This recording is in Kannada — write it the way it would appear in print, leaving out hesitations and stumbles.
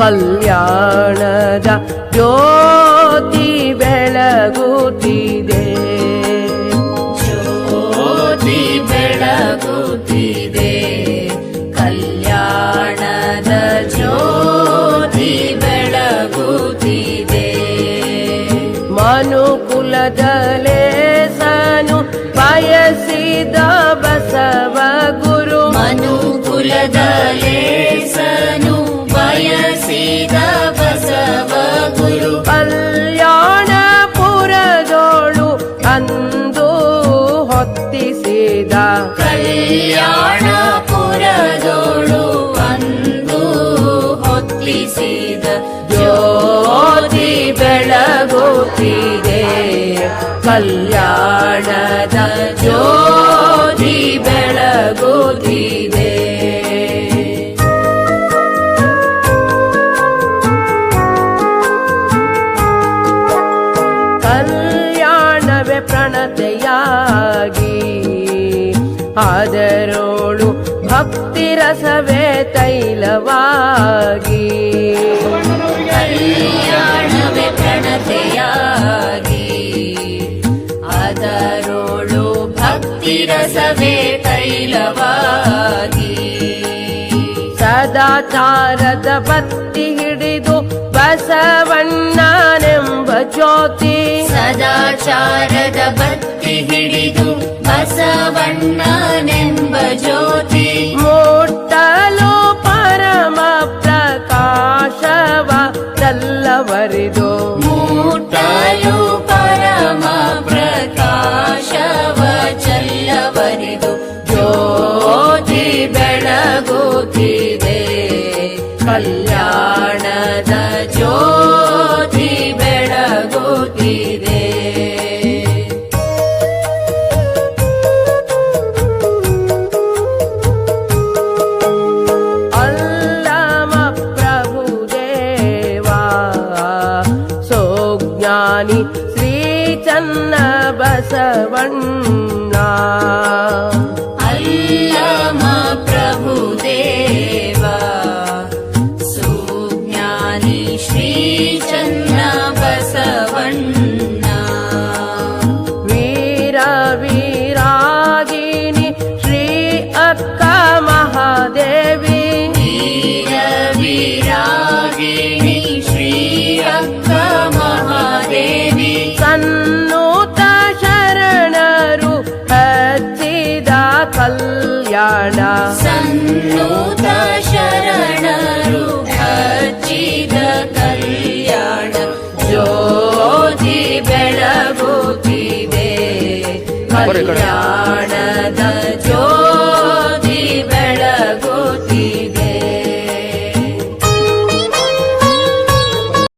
ಕಲ್ಯಾಣದ ಜ್ಯೋತಿ ಬೆಳಗುತ್ತಿದೆ, ಜ್ಯೋತಿ ಬೆಳಗುತ್ತಿದೆ, ಕಲ್ಯಾಣದ ಜ್ಯೋತಿ ಬೆಳಗುತ್ತಿದೆ. ಮನುಕುಲದಲೇಸನು ಬಯಸಿದ ಬಸವ ಗುರು, ಮನುಕುಲದಲೇಸನು ಬಯಸಿದ ಬಸವ ಗುರು, ಕಲ್ಯಾಣಪುರದೋಳು ಅಂದು ಹೊತ್ತಿಸಿದ, ಕಲ್ಯಾಣಪುರದೋಳು ಅಂದು ಹೊತ್ತಿಸಿದ ಜ್ಯೋತಿ ಬೆಳಗುತ್ತಿದೆ, ಕಲ್ಯಾಣದ ಜ್ಯೋತಿ ಬೆಳಗುತ್ತಿದೆ. ಕಲ್ಯಾಣವೇ ಪ್ರಣತೆಯಾಗಿ ಅದರೋಳು ಭಕ್ತಿ ರಸವೇ ತೈಲವಾಗಿ, ಕಲ್ಯಾಣವೇ ಪ್ರಣತೆಯಾಗಿ ಅದರೋಳು ಭಕ್ತಿ ರಸವೇ ತೈಲವಾಗಿ. ಸದಾಚಾರದ ಬತ್ತಿ ಹಿಡಿದು ಬಸವಣ್ಣನೆಂಬ ಜ್ಯೋತಿ, ಸದಾಚಾರದ ಬತ್ತಿ ಹಿಡಿದು ಬಸವಣ್ಣನೆಂಬ ಜ್ಯೋತಿ, ಮುಟ್ಟಲು ಪರಮ ಪ್ರಕಾಶವ ಚಲ್ಲವರಿದು, ಮುಟ್ಟಲು ಪರಮ ಪ್ರಕಾಶವ ಚಲ್ಲವರಿದು ಜ್ಯೋತಿ ಬೆಳಗುತ್ತಿದೆ, ಕಲ್ಯಾಣದ ಜ್ಯೋತಿ ಬೆಳಗುತ್ತಿದೆ. ಅಲ್ಲಮ ಪ್ರಭುದೇವ ಸೋಜ್ಞಾನಿ ಶ್ರೀ ಚನ್ನ ಬಸವಣ್ಣ, ಅಲ್ಲಮ ಪ್ರಭುದೇವ ಸುಜ್ಞಾನಿ ಶ್ರೀ ಚನ್ನ ಬಸವಣ್ಣ, ವೀರ ವೀರಾಗಿನಿ ಶ್ರೀ ಅಕ್ಕ ಮಹಾದೇವಿ, ವೀರ ವೀರಾಗಿಣಿ ಶ್ರೀ ಅಕ್ಕ ಮಹಾದೇವಿ, ಸನ್ನೂತ ಶರಣರು ಹಚ್ಚಿದ ಕಲ್ಯಾಣ, ಸನ್ನೂತ ಶರಣರು ಹಚ್ಚಿದ ಕಲ್ಯಾಣ ಜ್ಯೋತಿ ಬೆಳಗುತ್ತಿದೆ, ಕಲ್ಯಾಣ